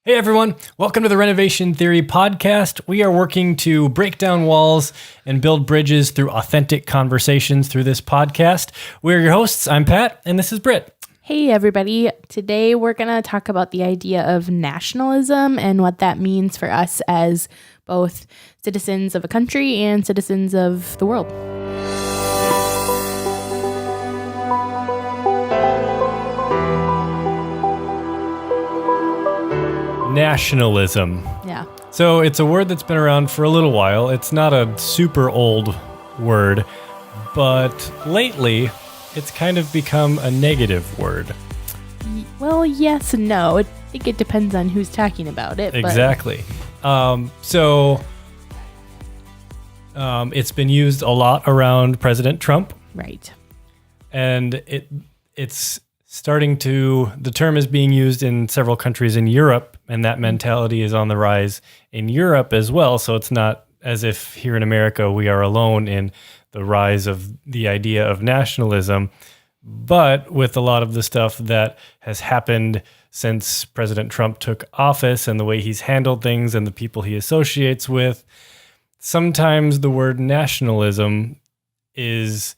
Hey everyone, welcome to the Renovation Theory podcast. We are working to break down walls and build bridges through authentic conversations through this podcast. We're your hosts. I'm Pat, and this is Britt. Hey everybody. Today we're going to talk about the idea of nationalism and what that means for us as both citizens of a country and citizens of the world. Nationalism. Yeah. So it's a word that's been around for a little while. It's not a super old word, but lately it's kind of become a negative word. Well, yes and no. I think it depends on who's talking about it. Exactly. It's been used a lot around President Trump. Right. And the term is being used in several countries in Europe, and that mentality is on the rise in Europe as well. So it's not as if here in America we are alone in the rise of the idea of nationalism. But with a lot of the stuff that has happened since President Trump took office and the way he's handled things and the people he associates with, sometimes the word nationalism is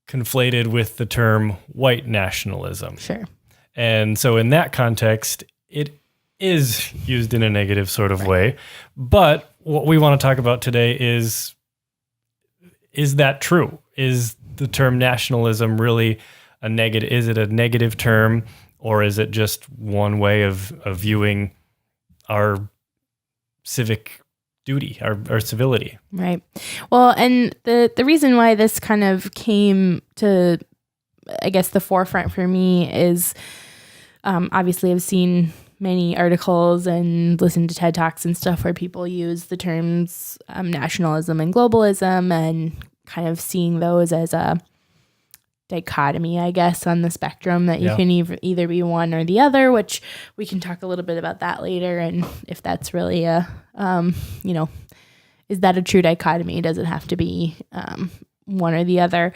conflated with the term white nationalism. Sure. And so in that context, it is used in a negative sort of way. But what we want to talk about today is that true? Is the term nationalism really a negative? Is it a negative term, or is it just one way of viewing our civic duty, our civility? Right. Well, and the reason why this kind of came to, I guess, the forefront for me is obviously I've seen many articles and listened to TED Talks and stuff where people use the terms nationalism and globalism and kind of seeing those as a dichotomy, I guess, on the spectrum that you can either be one or the other, which we can talk a little bit about that later. And if that's really is that a true dichotomy? Does it have to be one or the other?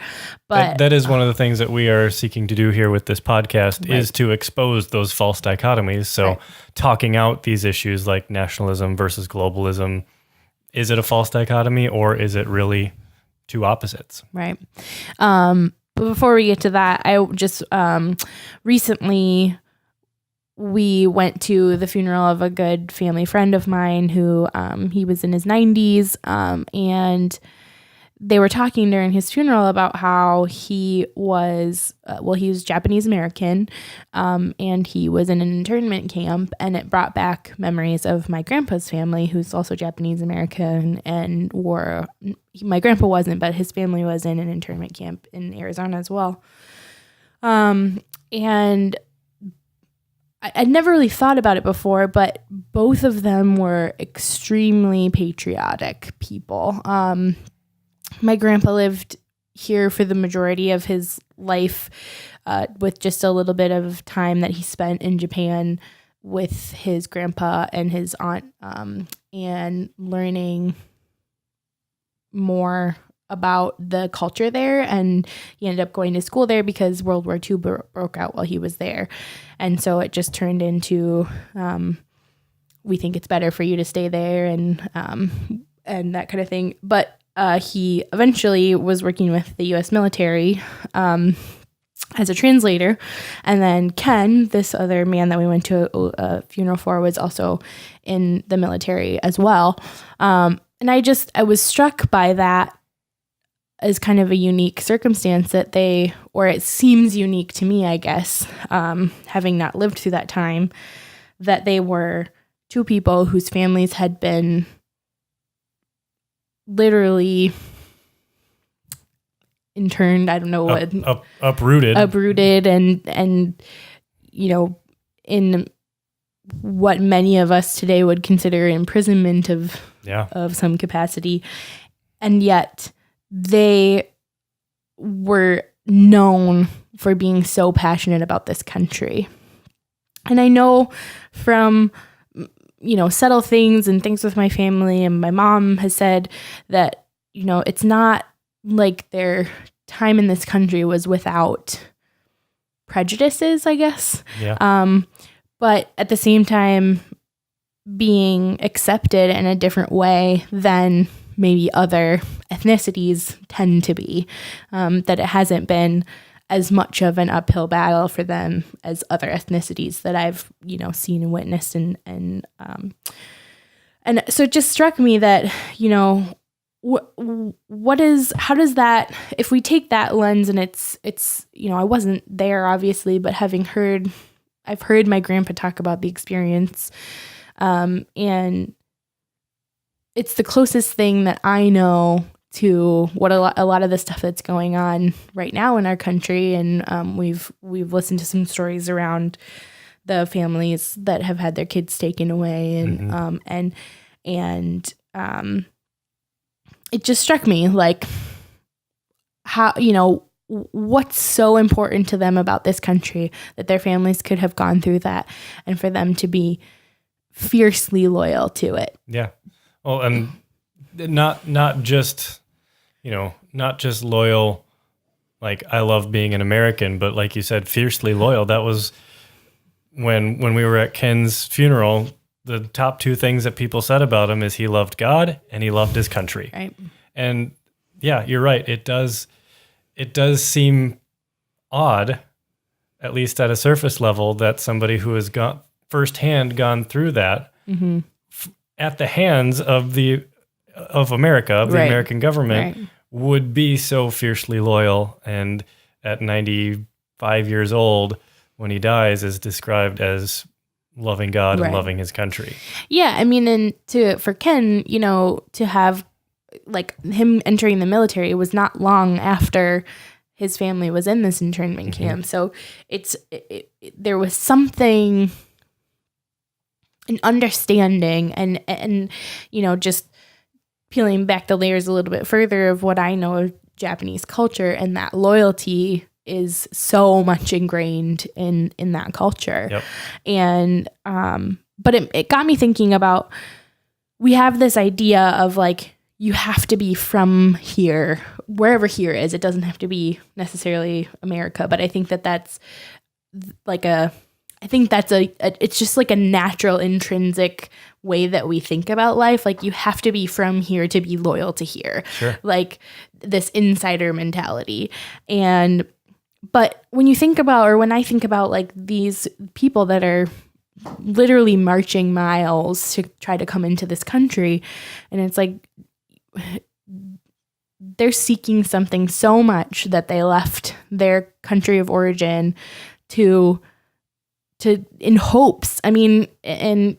But that is one of the things that we are seeking to do here with this podcast, is to expose those false dichotomies. So talking out these issues like nationalism versus globalism, is it a false dichotomy or is it really two opposites? Right. But before we get to that, I just recently we went to the funeral of a good family friend of mine who he was in his 90s, and they were talking during his funeral about how he was he was Japanese American, and he was in an internment camp, and it brought back memories of my grandpa's family, who's also Japanese American, and my grandpa wasn't, but his family was in an internment camp in Arizona as well. And I'd never really thought about it before, but both of them were extremely patriotic people. My grandpa lived here for the majority of his life, with just a little bit of time that he spent in Japan with his grandpa and his aunt, and learning more about the culture there. And he ended up going to school there because World War II broke out while he was there. And so it just turned into, we think it's better for you to stay there, and that kind of thing. But he eventually was working with the U.S. military as a translator. And then Ken, this other man that we went to a funeral for, was also in the military as well. And I was struck by that as kind of a unique circumstance that or it seems unique to me, I guess, having not lived through that time, that they were two people whose families had been literally interned, I don't know what, uprooted and in what many of us today would consider imprisonment of some capacity. And yet they were known for being so passionate about this country. And I know from subtle things and things with my family, and my mom has said that, it's not like their time in this country was without prejudices, I guess. Yeah. but at the same time being accepted in a different way than maybe other ethnicities tend to be, that it hasn't been as much of an uphill battle for them as other ethnicities that I've, seen and witnessed. And so it just struck me that, how does that, if we take that lens, and it's, I wasn't there obviously, but I've heard my grandpa talk about the experience, and it's the closest thing that I know to what a lot of the stuff that's going on right now in our country. And we've listened to some stories around the families that have had their kids taken away, and it just struck me like how, what's so important to them about this country that their families could have gone through that, and for them to be fiercely loyal to it. Yeah. Well, and not just loyal, like I love being an American, but like you said, fiercely loyal. That was when we were at Ken's funeral, the top two things that people said about him is he loved God and he loved his country. Right. And yeah, you're right. It does seem odd, at least at a surface level, that somebody who has firsthand gone through that at the hands of America, of the American government, would be so fiercely loyal, and at 95 years old, when he dies, is described as loving God and loving his country. Yeah, I mean, and for Ken, to have like him entering the military, it was not long after his family was in this internment camp. So there was something, an understanding, and just peeling back the layers a little bit further of what I know of Japanese culture, and that loyalty is so much ingrained in that culture. Yep. And but it got me thinking about, we have this idea of like, you have to be from here, wherever here is. It doesn't have to be necessarily America, but I think that's like it's just like a natural intrinsic way that we think about life. Like, you have to be from here to be loyal to here. Sure. Like this insider mentality. But when you think about, or when I think about like these people that are literally marching miles to try to come into this country, and it's like, they're seeking something so much that they left their country of origin to in hopes. I mean, in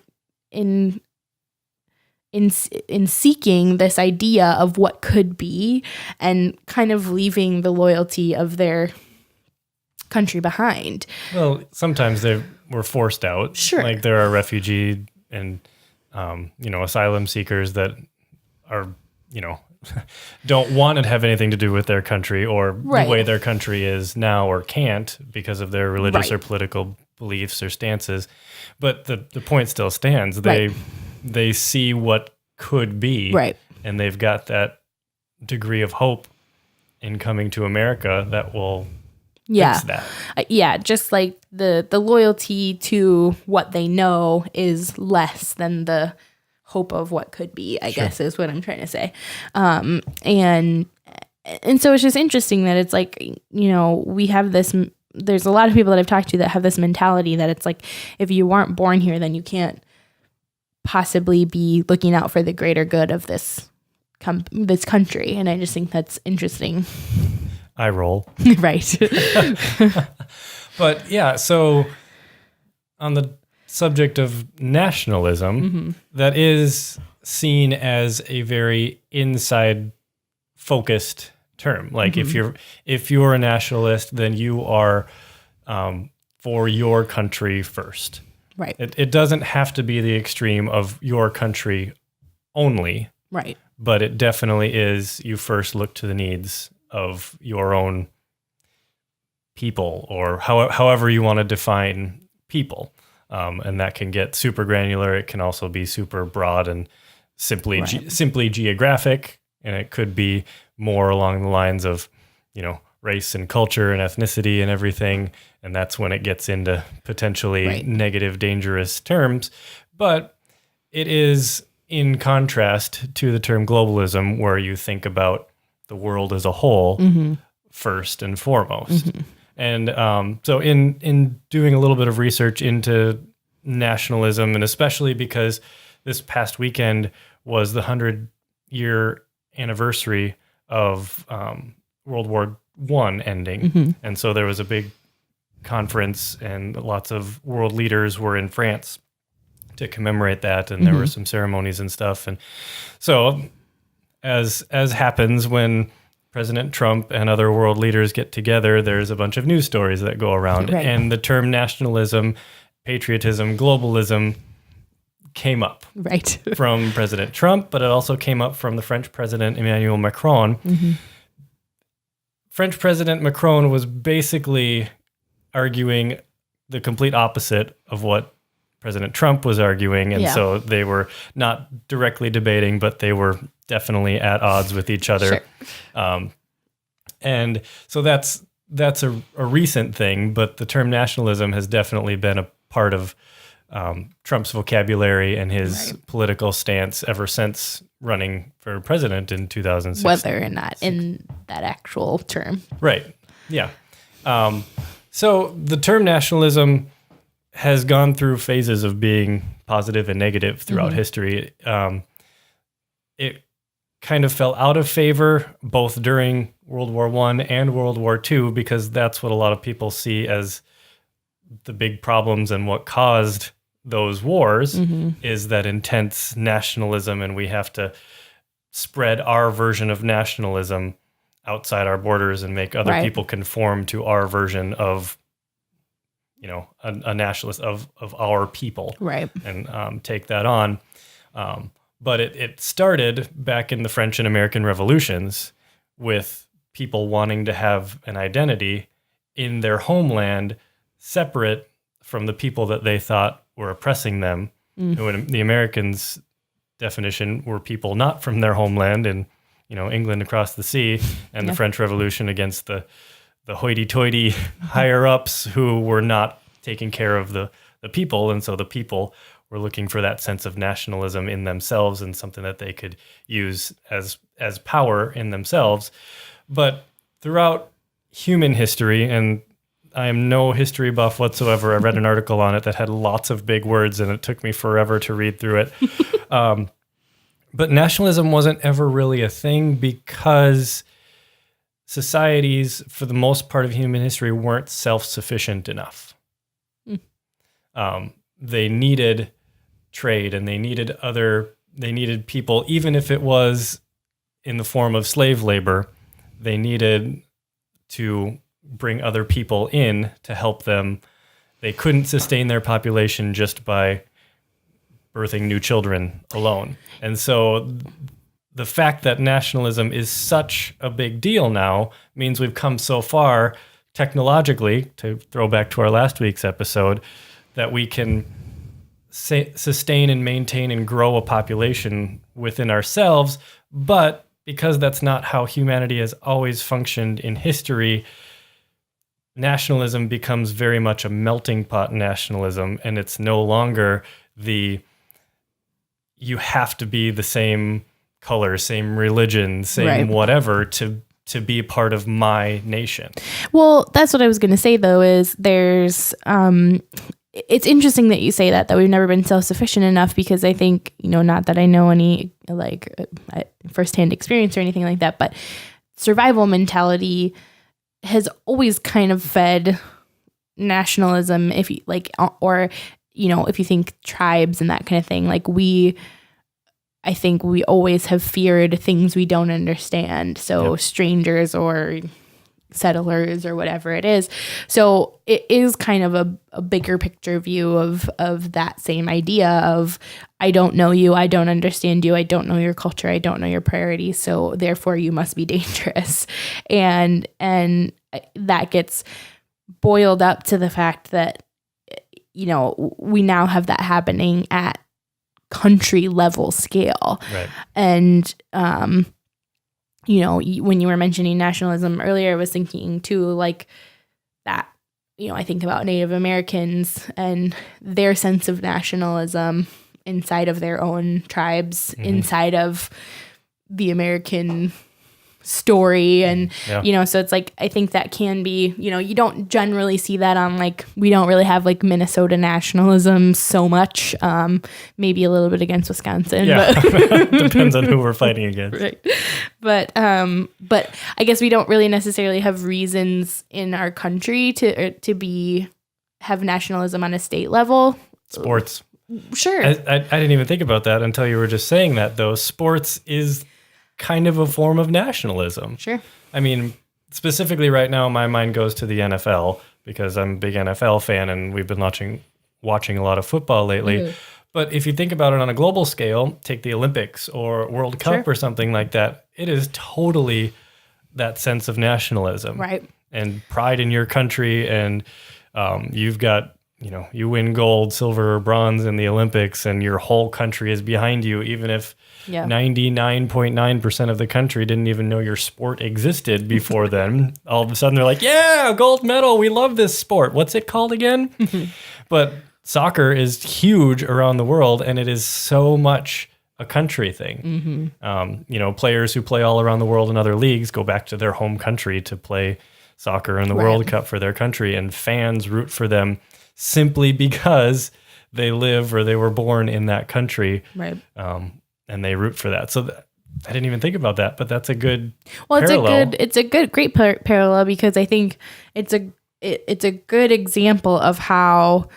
seeking this idea of what could be, and kind of leaving the loyalty of their country behind. Well, sometimes they were forced out. Sure. Like there are refugee and asylum seekers that are don't want to have anything to do with their country or the way their country is now, or can't because of their religious or political beliefs or stances. But the point still stands. They see what could be, and they've got that degree of hope in coming to America that will fix that. Just like the loyalty to what they know is less than the hope of what could be, I guess is what I'm trying to say. And so it's just interesting that it's like, we have this, there's a lot of people that I've talked to that have this mentality that it's like, if you weren't born here, then you can't possibly be looking out for the greater good of this country. And I just think that's interesting. I roll. Right. But yeah, so on the subject of nationalism, that is seen as a very inside focused term. Like if you're a nationalist, then you are for your country first. Right. It doesn't have to be the extreme of your country only. Right. But it definitely is, you first look to the needs of your own people, or however you want to define people. And that can get super granular. It can also be super broad and simply geographic. And it could be more along the lines of, race and culture and ethnicity and everything. And that's when it gets into potentially negative, dangerous terms. But it is in contrast to the term globalism, where you think about the world as a whole first and foremost. And so in doing a little bit of research into nationalism, and especially because this past weekend was the 100-year anniversary of World War I ending. And so there was a big conference and lots of world leaders were in France to commemorate that. And there were some ceremonies and stuff. And so as happens when President Trump and other world leaders get together, there's a bunch of news stories that go around. And the term nationalism, patriotism, globalism came up from President Trump, but it also came up from the French President Emmanuel Macron. French President Macron was basically arguing the complete opposite of what President Trump was arguing. And so they were not directly debating, but they were definitely at odds with each other. And so that's a recent thing, but the term nationalism has definitely been a part of Trump's vocabulary and his political stance ever since running for president in 2006. Whether or not in that actual term. Right. Yeah. So the term nationalism has gone through phases of being positive and negative throughout history. It kind of fell out of favor both during World War I and World War II, because that's what a lot of people see as the big problems and what caused those wars is that intense nationalism, and we have to spread our version of nationalism outside our borders and make other people conform to our version of, you know, a nationalist of our people, and take that on. But it started back in the French and American revolutions with people wanting to have an identity in their homeland separate from the people that they thought were oppressing them. When the Americans' definition were people not from their homeland in, you know, England across the sea, and the French Revolution against the hoity-toity higher-ups who were not taking care of the people. And so the people were looking for that sense of nationalism in themselves and something that they could use as power in themselves. But throughout human history, and I am no history buff whatsoever. I read an article on it that had lots of big words, and it took me forever to read through it. But nationalism wasn't ever really a thing because societies, for the most part of human history, weren't self-sufficient enough. They needed trade, and they needed people, even if it was in the form of slave labor. They needed to bring other people in to help them. They couldn't sustain their population just by birthing new children alone. And so the fact that nationalism is such a big deal now means we've come so far technologically, to throw back to our last week's episode, that we can sustain and maintain and grow a population within ourselves. But because that's not how humanity has always functioned in history, nationalism becomes very much a melting pot nationalism, and it's no longer you have to be the same color, same religion, same whatever to be a part of my nation. Well, that's what I was going to say, though, is there's it's interesting that you say that we've never been self-sufficient enough, because I think, you know, not that I know any like firsthand experience or anything like that, but survival mentality has always kind of fed nationalism, if you like, or, you know, if you think tribes and that kind of thing, like I think we always have feared things we don't understand. So strangers or settlers or whatever it is. So it is kind of a bigger picture view of that same idea of, I don't know you, I don't understand you, I don't know your culture, I don't know your priorities, so therefore you must be dangerous. And that gets boiled up to the fact that, you know, we now have that happening at country level scale. And when you were mentioning nationalism earlier, I was thinking too, like that, I think about Native Americans and their sense of nationalism inside of their own tribes, inside of the American story. And, so it's like, I think that can be, you don't generally see that on like, we don't really have like Minnesota nationalism so much, maybe a little bit against Wisconsin. Yeah, but depends on who we're fighting against. Right. But I guess we don't really necessarily have reasons in our country to have nationalism on a state level. Sports. Sure. I didn't even think about that until you were just saying that, though. Sports is kind of a form of nationalism. Sure. I mean, specifically right now, my mind goes to the NFL because I'm a big NFL fan and we've been watching a lot of football lately. Mm-hmm. But if you think about it on a global scale, take the Olympics or World Cup or something like that, it is totally that sense of nationalism. Right. And pride in your country. And you've got, you win gold, silver, or bronze in the Olympics and your whole country is behind you, even if 99.9% of the country didn't even know your sport existed before then. All of a sudden they're like, yeah, gold medal. We love this sport. What's it called again? But soccer is huge around the world and it is so much a country thing. Players who play all around the world in other leagues go back to their home country to play soccer in the World Cup for their country, and fans root for them simply because they live or they were born in that country. Right. And they root for that. So I didn't even think about that, but that's a good parallel. It's a great parallel because I think it's a good example of how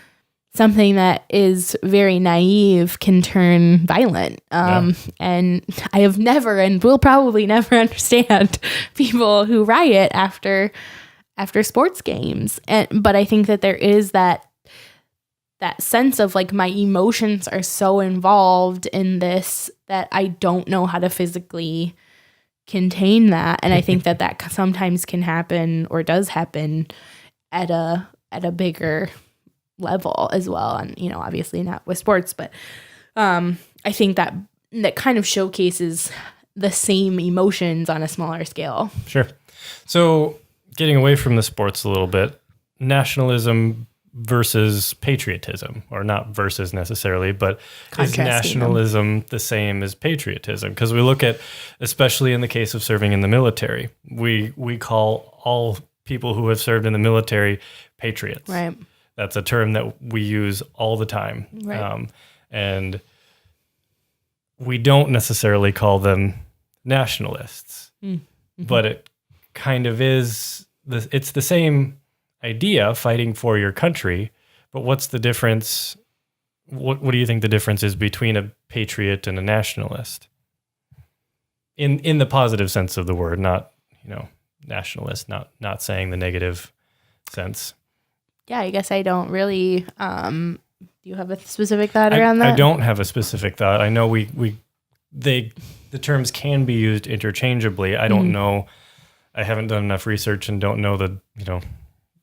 something that is very naive can turn violent. And I have never and will probably never understand people who riot after sports games. But I think that there is that sense of like my emotions are so involved in this that I don't know how to physically contain that. And I think that sometimes can happen or does happen at a bigger level as well. And, obviously not with sports, but I think that kind of showcases the same emotions on a smaller scale. Sure. So getting away from the sports a little bit, nationalism versus patriotism, or not versus necessarily, but is nationalism the same as patriotism? Because we look at, especially in the case of serving in the military, we call all people who have served in the military patriots. Right. That's a term that we use all the time. Right. And we don't necessarily call them nationalists, but it kind of is, it's the same idea, fighting for your country, but what's the difference? What do you think the difference is between a patriot and a nationalist? In the positive sense of the word, not, nationalist, not saying the negative sense. Yeah, I guess I don't really, do you have a specific thought around that? I don't have a specific thought. I know the terms can be used interchangeably. I don't know. I haven't done enough research and don't know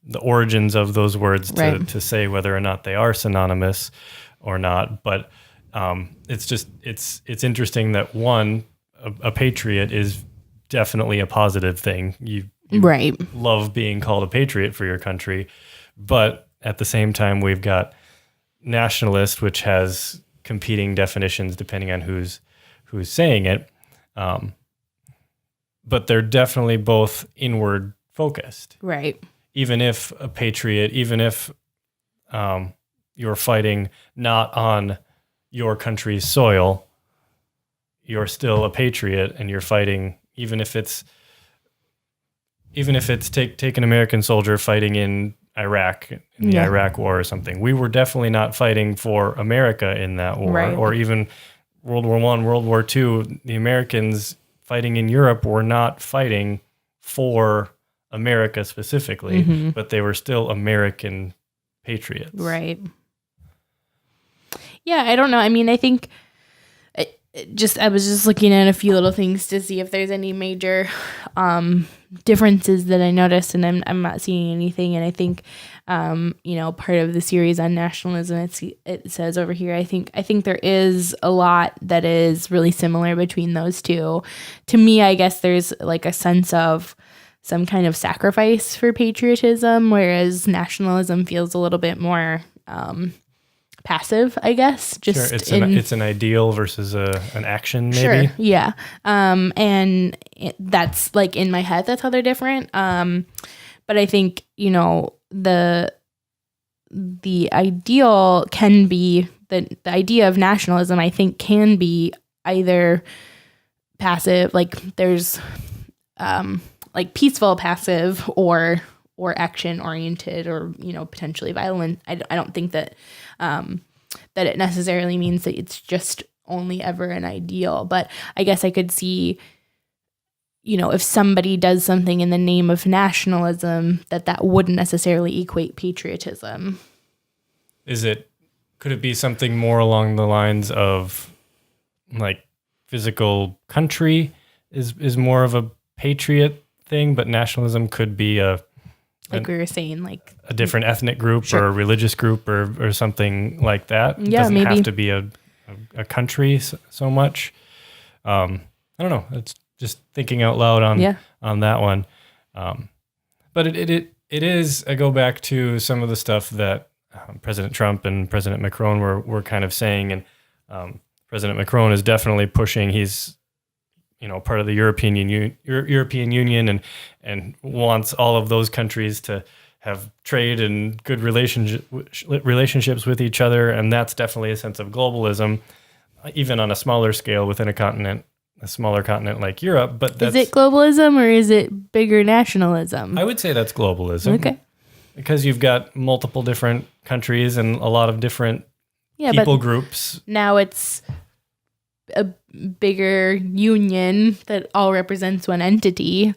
the origins of those words to say whether or not they are synonymous or not. But it's interesting that a patriot is definitely a positive thing. You love being called a patriot for your country, but at the same time we've got nationalist, which has competing definitions depending on who's saying it. But they're definitely both inward focused. Right. Even if a patriot, even if you're fighting not on your country's soil, you're still a patriot and you're fighting, even if it's take an American soldier fighting in Iraq, in the Iraq War or something. We were definitely not fighting for America in that war, or even World War I, World War II. The Americans fighting in Europe were not fighting for America specifically, but they were still American patriots. Right. Yeah, I don't know. I mean, I think I was just looking at a few little things to see if there's any major differences that I noticed, and I'm not seeing anything. And I think, part of the series on nationalism, it says over here, I think there is a lot that is really similar between those two. To me, I guess there's like a sense of some kind of sacrifice for patriotism, whereas nationalism feels a little bit more passive, I guess. Just sure, it's an ideal versus an action, maybe. Sure, yeah. And that's like in my head, that's how they're different. But I think the ideal can be the idea of nationalism. I think can be either passive, like there's like peaceful passive, or action oriented, or potentially violent. I don't think that that it necessarily means that it's just only ever an ideal. But I guess I could see, if somebody does something in the name of nationalism, that wouldn't necessarily equate patriotism. Could it be something more along the lines of like physical country is more of a patriot thing, but nationalism could be like we were saying, like a different ethnic group, sure, or a religious group, or something like that. It yeah, doesn't maybe have to be a country so much. I don't know. It's just thinking out loud on that one. But it is. I go back to some of the stuff that President Trump and President Macron were kind of saying, and President Macron is definitely pushing. He's part of the European Union, and wants all of those countries to have trade and good relationships with each other, and that's definitely a sense of globalism, even on a smaller scale within a smaller continent like Europe. But is it globalism, or is it bigger nationalism? I would say that's globalism. Okay, because you've got multiple different countries and a lot of different people groups. Now it's a bigger union that all represents one entity,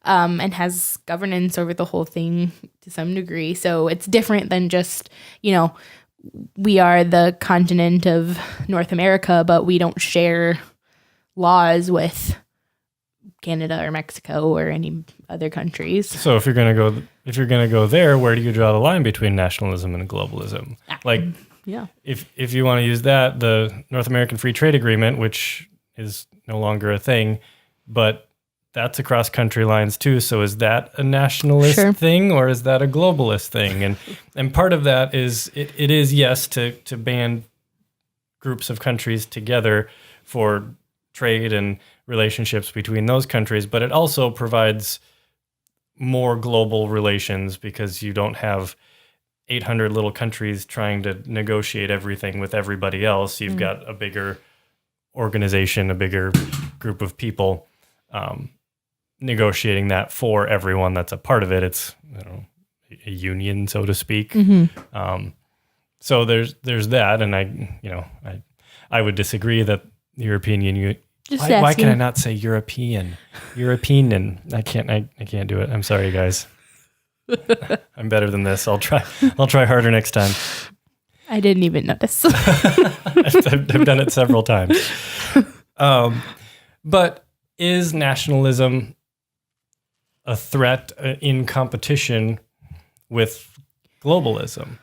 and has governance over the whole thing to some degree. So it's different than just, we are the continent of North America, but we don't share laws with Canada or Mexico or any other countries. So if you're gonna go there, where do you draw the line between nationalism and globalism? Like, yeah, if you want to use that, the North American Free Trade Agreement, which is no longer a thing, but that's across country lines too. So is that a nationalist thing, or is that a globalist thing? And part of that is it is, yes, to band groups of countries together for trade and relationships between those countries, but it also provides more global relations because you don't have 800 little countries trying to negotiate everything with everybody else. You've got a bigger organization, a bigger group of people negotiating that for everyone that's a part of it. It's a union, so to speak. Mm-hmm. So there's that, and I would disagree that the European Union. Why can I not say European? European. I can't do it. I'm sorry, guys. I'm better than this. I'll try harder next time. I didn't even notice. I've done it several times. But is nationalism a threat in competition with globalism?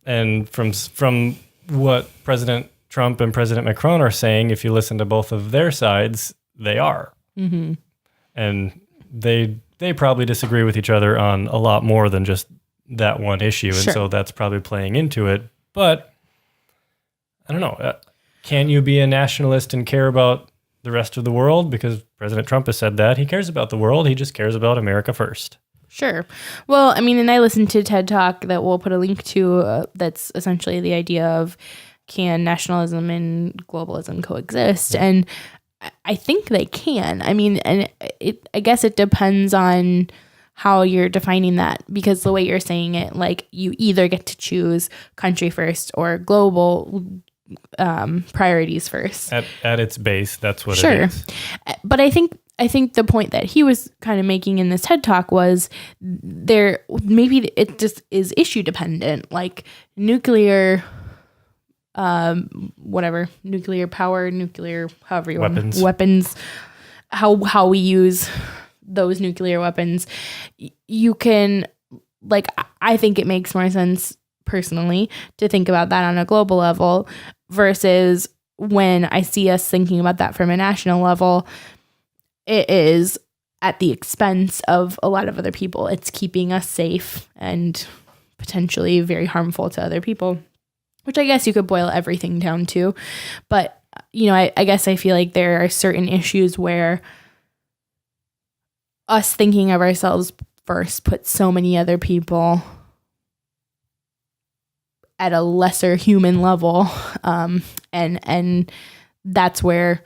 And from what President Trump and President Macron are saying, if you listen to both of their sides, they are. Mm-hmm. And they probably disagree with each other on a lot more than just that one issue. And so that's probably playing into it. But I don't know. Can you be a nationalist and care about the rest of the world? Because President Trump has said that. He cares about the world. He just cares about America first. Sure. Well, I mean, and I listened to TED Talk that we'll put a link to that's essentially the idea of, can nationalism and globalism coexist? And I think they can. I mean, and I guess it depends on how you're defining that, because the way you're saying it, like, you either get to choose country first or global priorities first. At its base, that's what it is. But I think the point that he was kind of making in this TED Talk was maybe it just is issue dependent, like nuclear nuclear power, however you want, weapons, how we use those nuclear weapons, you can, like, I think it makes more sense personally to think about that on a global level versus when I see us thinking about that from a national level, it is at the expense of a lot of other people. It's keeping us safe and potentially very harmful to other people, which I guess you could boil everything down to. But, you know, I guess I feel like there are certain issues where us thinking of ourselves first puts so many other people at a lesser human level. And that's where,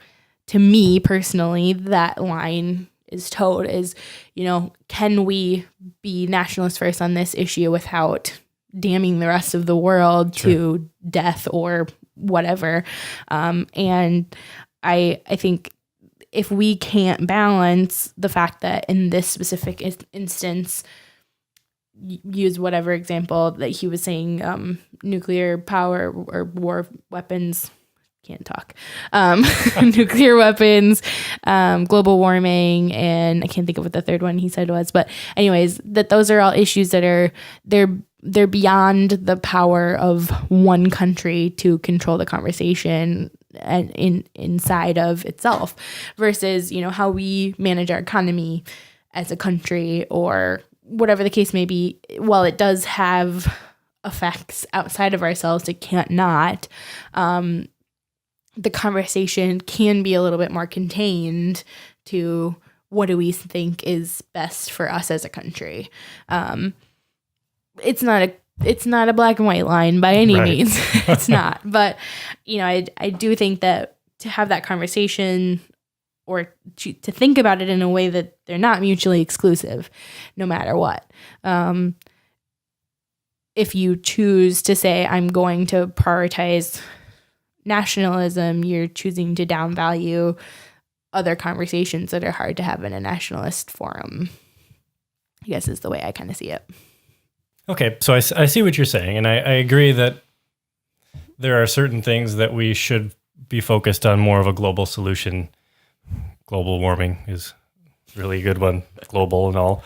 to me personally, that line is towed is, you know, can we be nationalist first on this issue without damning the rest of the world to death or whatever? And I think if we can't balance the fact that in this specific instance, use whatever example that he was saying, nuclear power or war weapons, can't talk, nuclear weapons, global warming, and I can't think of what the third one he said was, but anyways, that those are all issues that are, they're beyond the power of one country to control the conversation and inside of itself, versus, you know, how we manage our economy as a country or whatever the case may be. While it does have effects outside of ourselves, it can't not. The conversation can be a little bit more contained to what do we think is best for us as a country. It's not a black and white line by any means. It's not. But, you know, I do think that to have that conversation or to think about it in a way that they're not mutually exclusive, no matter what. If you choose to say, I'm going to prioritize nationalism, you're choosing to downvalue other conversations that are hard to have in a nationalist forum, I guess is the way I kind of see it. Okay, so I see what you're saying, and I agree that there are certain things that we should be focused on more of a global solution. Global warming is really a good one, global and all.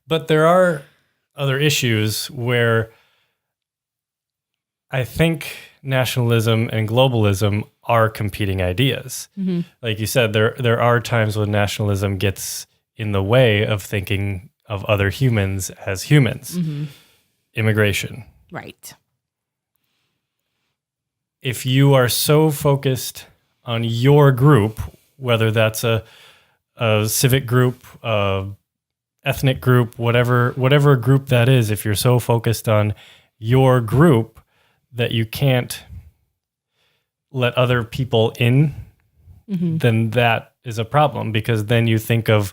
But there are other issues where I think nationalism and globalism are competing ideas. Mm-hmm. Like you said, there are times when nationalism gets in the way of thinking of other humans as humans. Mm-hmm. Immigration. Right. If you are so focused on your group, whether that's a civic group, ethnic group, whatever group that is, if you're so focused on your group that you can't let other people in, mm-hmm. then that is a problem, because then you think of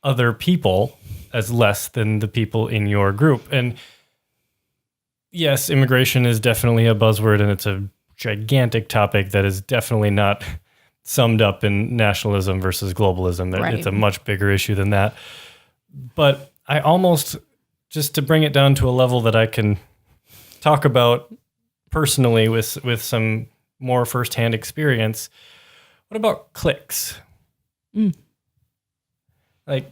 other people as less than the people in your group. And yes, immigration is definitely a buzzword, and it's a gigantic topic that is definitely not summed up in nationalism versus globalism. Right. It's a much bigger issue than that. But I almost, just to bring it down to a level that I can talk about personally with some more firsthand experience, what about cliques? Like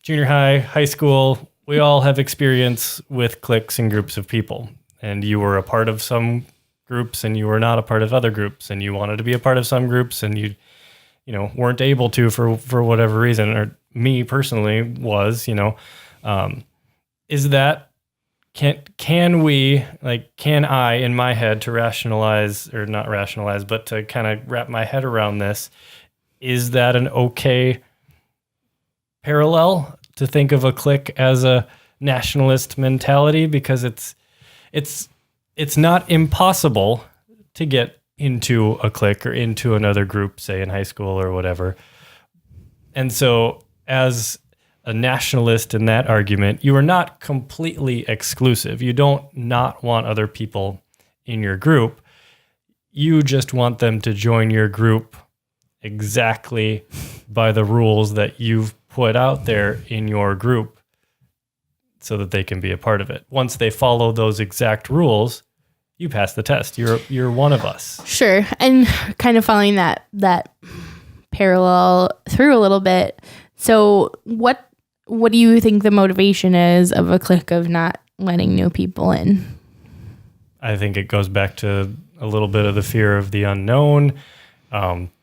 junior high, high school, we all have experience with cliques and groups of people. And you were a part of some groups and you were not a part of other groups, and you wanted to be a part of some groups and you weren't able to for whatever reason, or me personally was, is that, can we, like, can I, in my head, to rationalize, or not rationalize, but to kind of wrap my head around this, is that an okay parallel to think of a clique as a nationalist mentality? Because it's not impossible to get into a clique or into another group, say in high school or whatever. And so as a nationalist in that argument, you are not completely exclusive. You don't not want other people in your group. You just want them to join your group exactly by the rules that you've put out there in your group so that they can be a part of it. Once they follow those exact rules, you pass the test. You're one of us. Sure. And kind of following that parallel through a little bit. So what do you think the motivation is of a clique of not letting new people in? I think it goes back to a little bit of the fear of the unknown.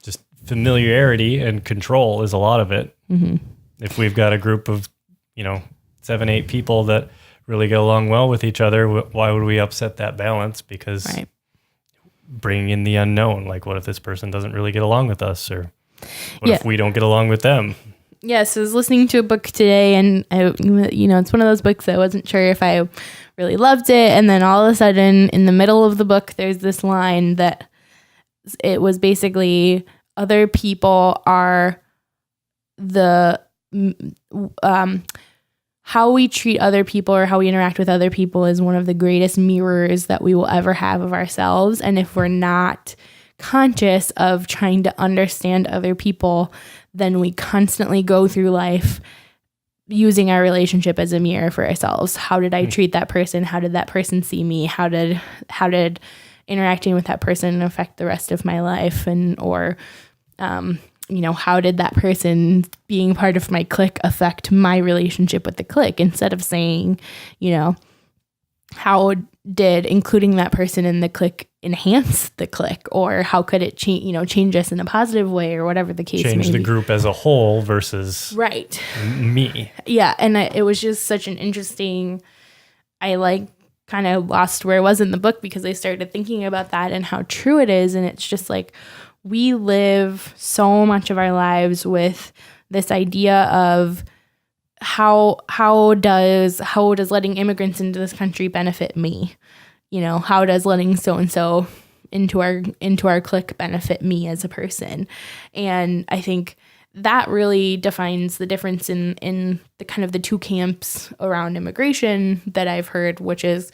Just familiarity and control is a lot of it. Mm-hmm. If we've got a group of, 7, 8 people that really get along well with each other, why would we upset that balance? Because Right. bringing in the unknown, like what if this person doesn't really get along with us, or what if we don't get along with them? Yes, I was listening to a book today, and it's one of those books that I wasn't sure if I really loved it, and then all of a sudden, in the middle of the book, there's this line that it was basically other people are the how we treat other people or how we interact with other people is one of the greatest mirrors that we will ever have of ourselves, and if we're not conscious of trying to understand other people, then we constantly go through life using our relationship as a mirror for ourselves. How did I treat that person? How did that person see me? How did interacting with that person affect the rest of my life? How did that person being part of my clique affect my relationship with the clique? Instead of saying, how did including that person in the clique enhance the clique, or how could it change us in a positive way, or whatever the case may be. Change the group as a whole versus right. me. Yeah, and it was just such an interesting. I kind of lost where I was in the book because I started thinking about that and how true it is, and it's just like we live so much of our lives with this idea of how does letting immigrants into this country benefit me? How does letting so-and-so into our clique benefit me as a person? And I think that really defines the difference in the kind of the two camps around immigration that I've heard, which is,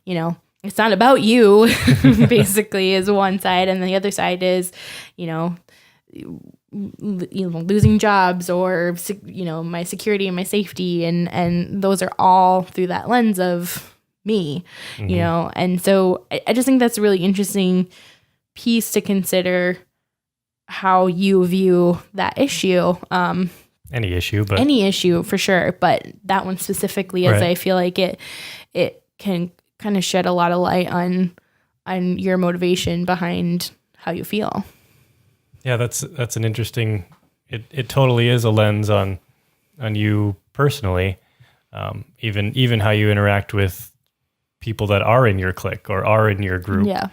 it's not about you, basically, is one side, and the other side is, losing jobs or my security and my safety, and those are all through that lens of me, and so I just think that's a really interesting piece to consider how you view that issue. Any issue for sure, but that one specifically, as I feel like it can kind of shed a lot of light on your motivation behind how you feel. Yeah, that's an interesting. It totally is a lens on you personally, even how you interact with people that are in your clique or are in your group. Yeah.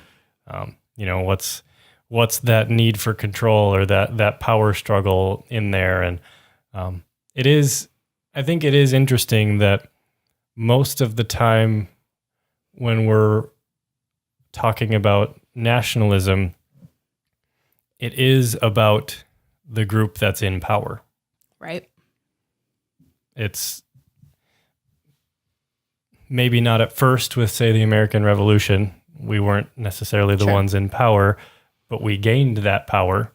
What's that need for control or that power struggle in there, and I think it is interesting that most of the time when we're talking about nationalism, it is about the group that's in power. Right. It's maybe not at first with, say, the American Revolution. We weren't necessarily the ones in power, but we gained that power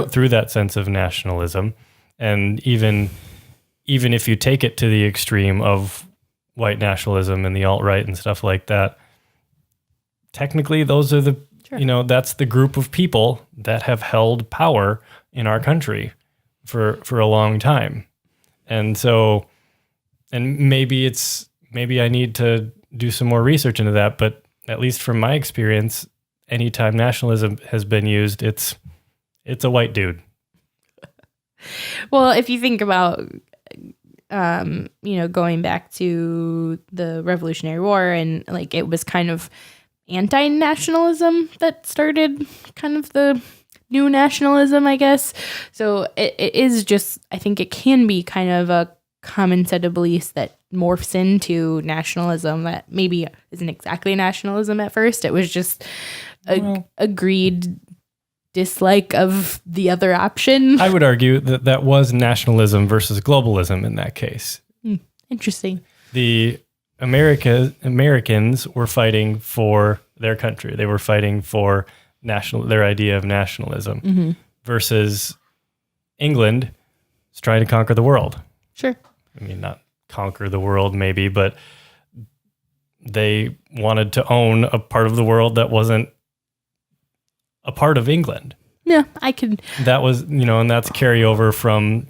through that sense of nationalism. And even if you take it to the extreme of white nationalism and the alt-right and stuff like that, technically those are that's the group of people that have held power in our country for a long time. And so, and maybe I need to do some more research into that, but at least from my experience, anytime nationalism has been used, it's a white dude. Well, if you think about, going back to the Revolutionary War, and like it was kind of anti-nationalism that started kind of the new nationalism, I guess. So it is just, I think it can be kind of a common set of beliefs that morphs into nationalism that maybe isn't exactly nationalism at first. It was just agreed dislike of the other option. I would argue that was nationalism versus globalism in that case. Interesting. The Americans were fighting for their country. They were fighting for their idea of nationalism, versus England is trying to conquer the world. Sure. I mean, not conquer the world maybe, but they wanted to own a part of the world that wasn't a part of England. Yeah, I could. That was, and that's carryover from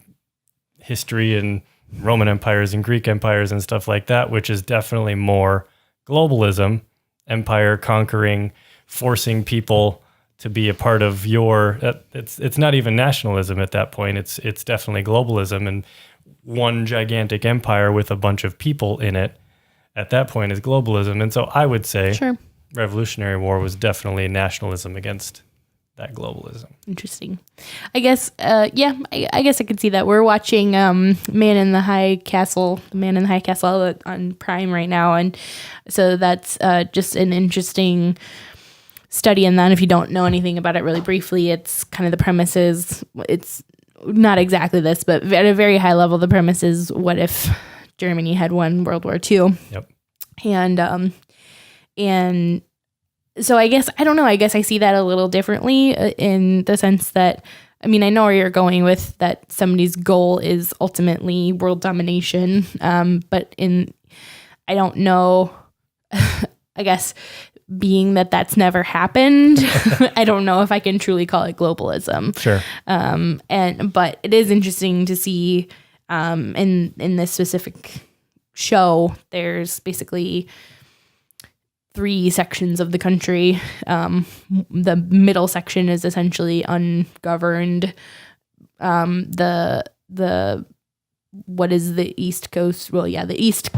history and Roman empires and Greek empires and stuff like that, which is definitely more globalism, empire conquering, forcing people to be a part of it's not even nationalism at that point. It's definitely globalism, and one gigantic empire with a bunch of people in it at that point is globalism. And so I would say Revolutionary War was definitely nationalism against that globalism. Interesting. I guess, I guess I could see that. We're watching Man in the High Castle on Prime right now. And so that's just an interesting study in that. If you don't know anything about it really briefly, it's kind of the premise is, it's not exactly this, but at a very high level, the premise is what if Germany had won World War II? Yep. And so I guess, I don't know, I guess I see that a little differently in the sense that, I mean, I know where you're going with that somebody's goal is ultimately world domination. But I don't know, I guess being that that's never happened, I don't know if I can truly call it globalism. Sure. But it is interesting to see in this specific show, there's basically 3 sections of the country. The middle section is essentially ungoverned. What is the East Coast? Well, yeah, the East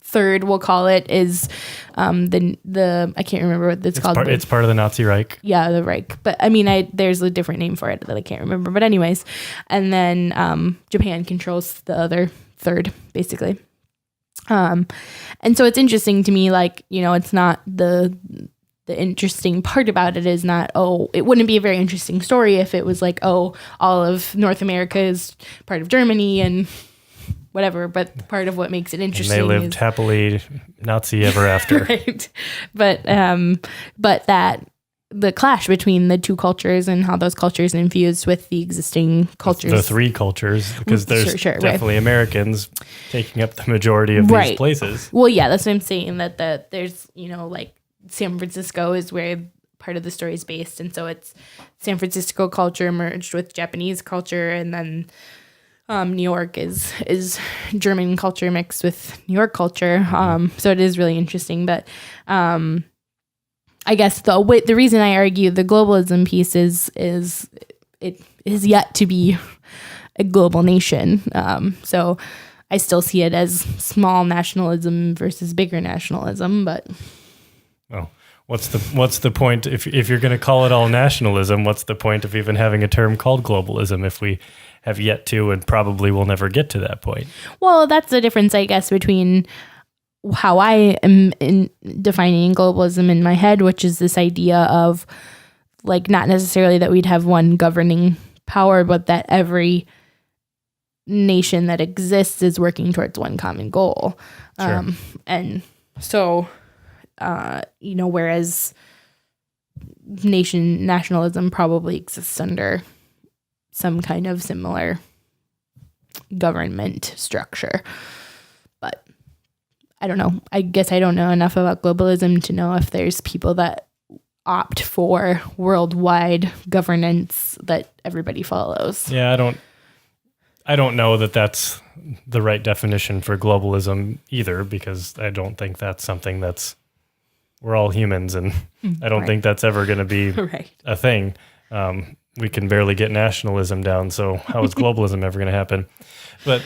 third, we'll call it, is the I can't remember what it's called. It's part of the Nazi Reich. Yeah, the Reich. But I mean, there's a different name for it that I can't remember. But anyways, and then Japan controls the other third, basically. And so it's interesting to me, like, you know, it's not the interesting part about it is not, it wouldn't be a very interesting story if it was like, all of North America is part of Germany and whatever, but part of what makes it interesting and they lived happily Nazi ever after. Right. But that the clash between the two cultures and how those cultures infused with the existing cultures. The 3 cultures, because there's definitely Americans taking up the majority of these places. Well, yeah, that's what I'm saying, that there's, you know, like San Francisco is where part of the story is based. And so it's San Francisco culture merged with Japanese culture. And then New York is German culture mixed with New York culture. So it is really interesting. But I guess the reason I argue the globalism piece is it is yet to be a global nation. So I still see it as small nationalism versus bigger nationalism. But what's the point if you're going to call it all nationalism? What's the point of even having a term called globalism if we have yet to and probably will never get to that point? Well, that's the difference, I guess, between how I am defining globalism in my head, which is this idea of, like, not necessarily that we'd have one governing power, but that every nation that exists is working towards one common goal. Sure. And so, you know, whereas nationalism probably exists under some kind of similar government structure. But I don't know. I guess I don't know enough about globalism to know if there's people that opt for worldwide governance that everybody follows. Yeah, I don't know that that's the right definition for globalism either, because I don't think that's something we're all humans, and I don't think that's ever going to be a thing. We can barely get nationalism down, so how is globalism ever going to happen? But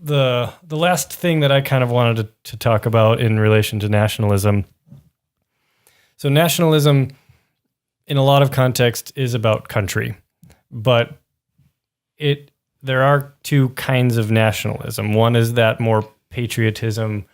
the last thing that I kind of wanted to talk about in relation to nationalism. So nationalism, in a lot of context, is about country, but there are 2 kinds of nationalism. One is that more patriotism,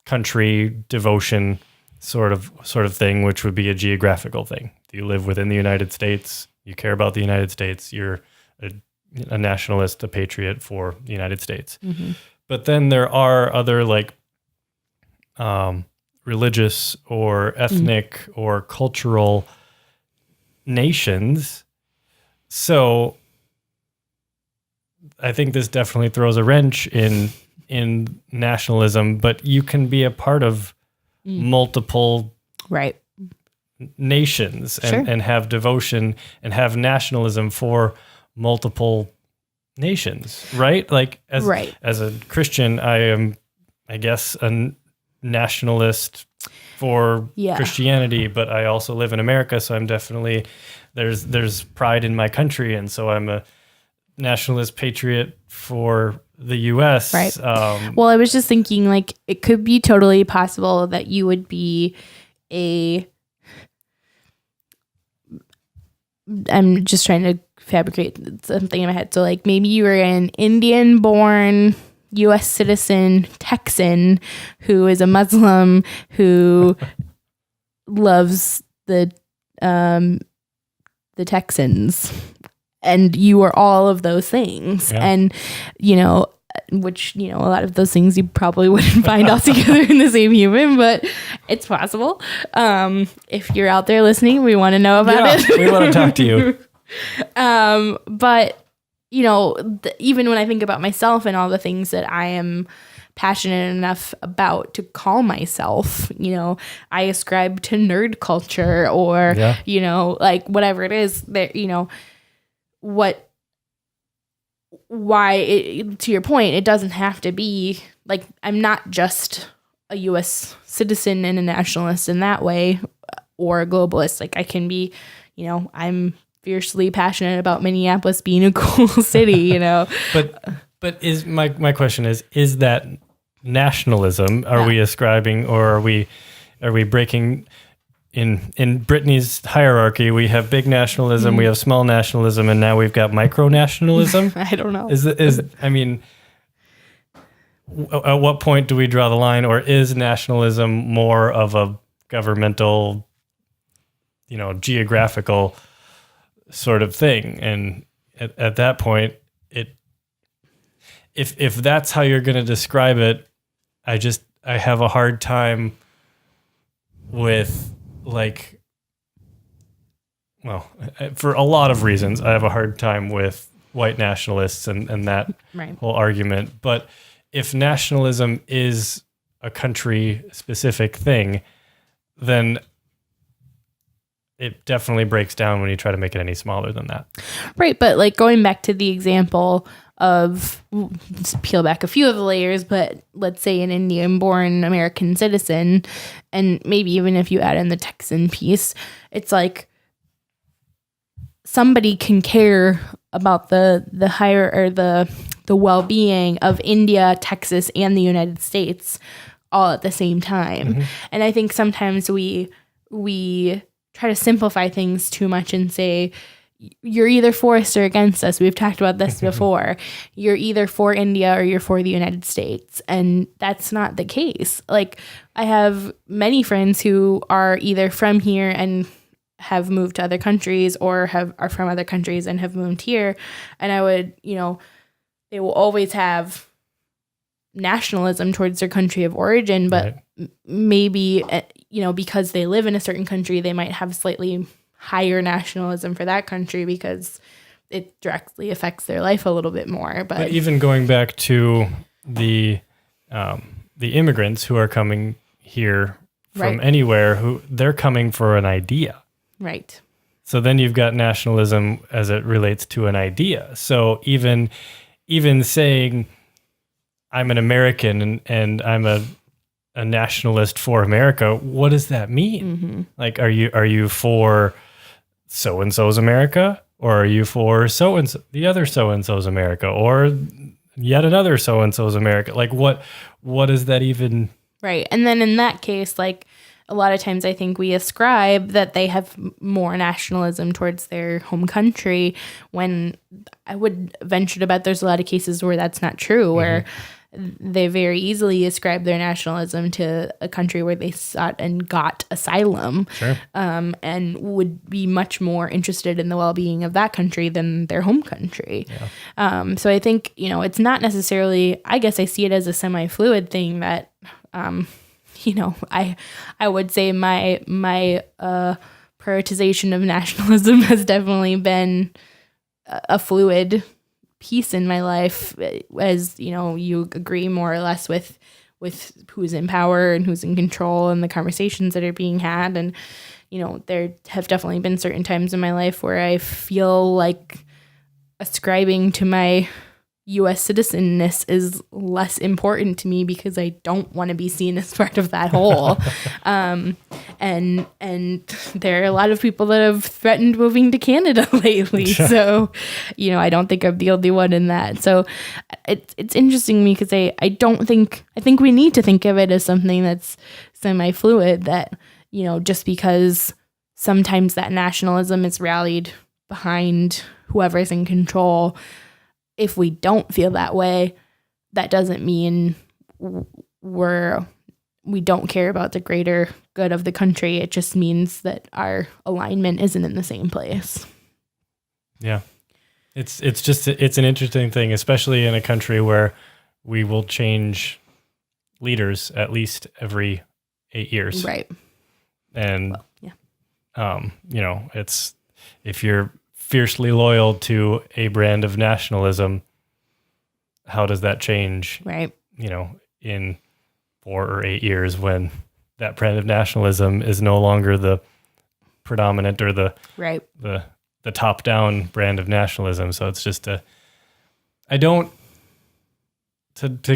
country devotion sort of thing, which would be a geographical thing. You live within the United States, you care about the United States, you're a nationalist, a patriot for the United States. Mm-hmm. But then there are other, like, religious or ethnic or cultural nations. So I think this definitely throws a wrench in nationalism, but you can be a part of multiple nations and have devotion and have nationalism for multiple nations, right? Like as a Christian, I am, I guess, a nationalist for Christianity, but I also live in America, so I'm definitely there's pride in my country, and so I'm a nationalist patriot for the U.S. Right. Well, I was just thinking, like, it could be totally possible that you would be I'm just trying to fabricate something in my head. So, like, maybe you were an Indian-born U.S. citizen Texan who is a Muslim who loves the Texans, and you are all of those things. Yeah. And, which, a lot of those things you probably wouldn't find all together in the same human, but it's possible. If you're out there listening, we want to know about it. We want to talk to you. But, even when I think about myself and all the things that I am passionate enough about to call myself, I ascribe to nerd culture or, like whatever it is that, to your point, it doesn't have to be like, I'm not just a U.S. citizen and a nationalist in that way or a globalist. Like, I can be, I'm fiercely passionate about Minneapolis being a cool city, But is my question is that nationalism? Are we ascribing, or are we breaking in Brittany's hierarchy? We have big nationalism, we have small nationalism, and now we've got micro nationalism. I don't know. At what point do we draw the line, or is nationalism more of a governmental, geographical sort of thing? And at that point, if that's how you're going to describe it, I have a hard time with, like, well, for a lot of reasons, I have a hard time with white nationalists and that whole argument. But if nationalism is a country specific thing, then it definitely breaks down when you try to make it any smaller than that. Right. But, like, going back to the example of, just peel back a few of the layers, but let's say an Indian-born American citizen, and maybe even if you add in the Texan piece, it's like somebody can care about the higher or the well-being of India, Texas, and the United States all at the same time. Mm-hmm. And I think sometimes we try to simplify things too much and say, you're either for us or against us. We've talked about this before. You're either for India or you're for the United States. And that's not the case. Like, I have many friends who are either from here and have moved to other countries, or are from other countries and have moved here. And I would, they will always have nationalism towards their country of origin, but maybe, because they live in a certain country, they might have slightly higher nationalism for that country because it directly affects their life a little bit more. But even going back to the immigrants who are coming here from anywhere, who they're coming for an idea. Right. So then you've got nationalism as it relates to an idea. So even saying I'm an American and I'm a nationalist for America, what does that mean? Mm-hmm. Like, are you for so-and-so's America, or are you for so-and-so, the other so-and-so's America, or yet another so-and-so's America? Like, what is that even? Right. And then in that case, like, a lot of times I think we ascribe that they have more nationalism towards their home country, when I would venture to bet there's a lot of cases where that's not true, where they very easily ascribe their nationalism to a country where they sought and got asylum, and would be much more interested in the well-being of that country than their home country. Yeah. So I think, it's not necessarily, I guess I see it as a semi-fluid thing that, I would say my prioritization of nationalism has definitely been a fluid piece in my life, as you agree more or less with who's in power and who's in control and the conversations that are being had. And there have definitely been certain times in my life where I feel like ascribing to my U.S. citizenness is less important to me because I don't want to be seen as part of that whole. And there are a lot of people that have threatened moving to Canada lately. So, I don't think I'm the only one in that. So it's interesting to me because I think we need to think of it as something that's semi-fluid, that, just because sometimes that nationalism is rallied behind whoever's in control, if we don't feel that way, that doesn't mean we don't care about the greater good of the country. It just means that our alignment isn't in the same place. Yeah. It's an interesting thing, especially in a country where we will change leaders at least every 8 years. Right. And, it's, if you're fiercely loyal to a brand of nationalism, how does that change? Right. In 4 or 8 years when that brand of nationalism is no longer the predominant or the top down brand of nationalism. So it's just to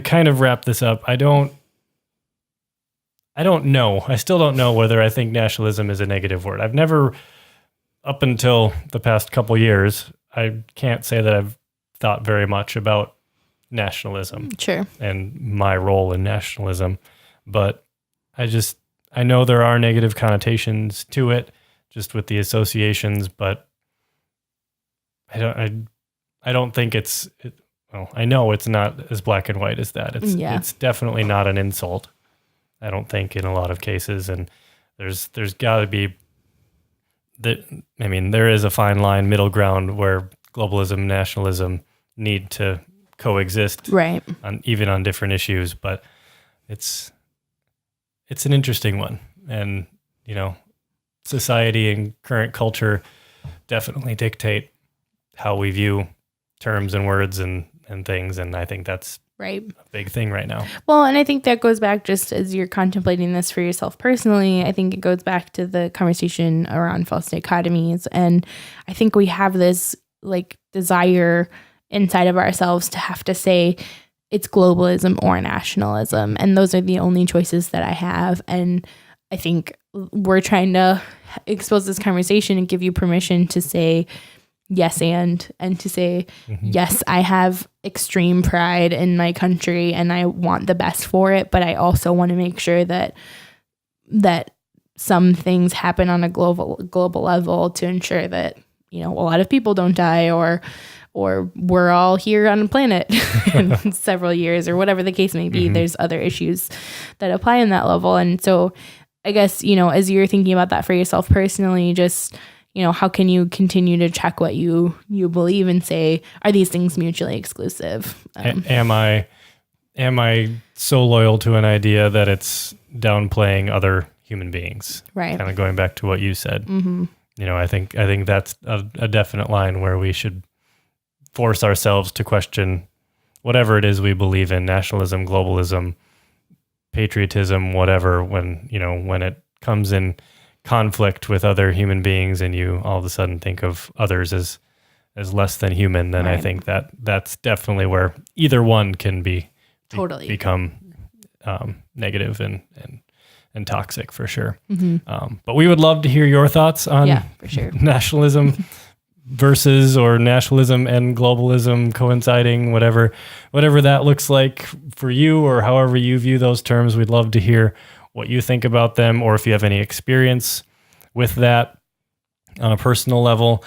kind of wrap this up, I don't know. I still don't know whether I think nationalism is a negative word. I've never, up until the past couple years, I can't say that I've thought very much about nationalism. Sure. And my role in nationalism. But I know there are negative connotations to it, just with the associations, but I don't think I know it's not as black and white as that. It's definitely not an insult, I don't think, in a lot of cases. And there's got to be there is a fine line, middle ground, where globalism and nationalism need to coexist, right? Even on different issues. But it's an interesting one, and society and current culture definitely dictate how we view terms and words and things, and I think that's right. A big thing right now. Well, and I think that goes back, just as you're contemplating this for yourself personally, I think it goes back to the conversation around false dichotomies. And I think we have this desire inside of ourselves to have to say it's globalism or nationalism. And those are the only choices that I have. And I think we're trying to expose this conversation and give you permission to say yes and to say, yes, I have extreme pride in my country and I want the best for it, but I also want to make sure that some things happen on a global level to ensure that, a lot of people don't die or we're all here on the planet in several years, or whatever the case may be. There's other issues that apply in that level. And so I guess, as you're thinking about that for yourself personally, just, how can you continue to check what you believe and say, are these things mutually exclusive? Am I so loyal to an idea that it's downplaying other human beings? Right. Kind of going back to what you said. I think that's a definite line where we should force ourselves to question whatever it is we believe in: nationalism, globalism, patriotism, whatever. When it comes in conflict with other human beings and you all of a sudden think of others as less than human, then right. I think that's definitely where either one can become negative and toxic, for sure. But we would love to hear your thoughts on for sure. nationalism versus, or nationalism and globalism coinciding, whatever that looks like for you, or however you view those terms. We'd love to hear what you think about them, or if you have any experience with that on a personal level.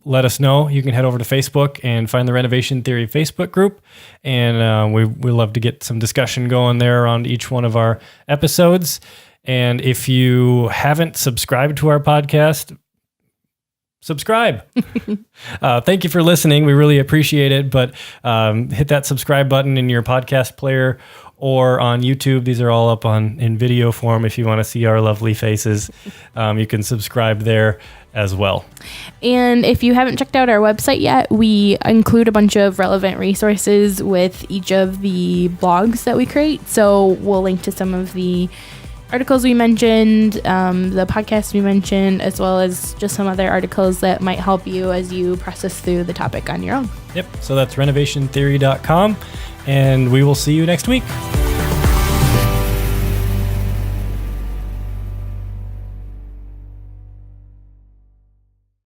Let us know. You can head over to Facebook and find the Renovation Theory Facebook group, and we love to get some discussion going there around each one of our episodes. And if you haven't subscribed to our podcast, subscribe. Thank you for listening. We really appreciate it. But hit that subscribe button in your podcast player or on YouTube. These are all up in video form. If you want to see our lovely faces, you can subscribe there as well. And if you haven't checked out our website yet, we include a bunch of relevant resources with each of the blogs that we create. So we'll link to some of the articles we mentioned, the podcast we mentioned, as well as just some other articles that might help you as you process through the topic on your own. Yep. So that's renovationtheory.com, and we will see you next week.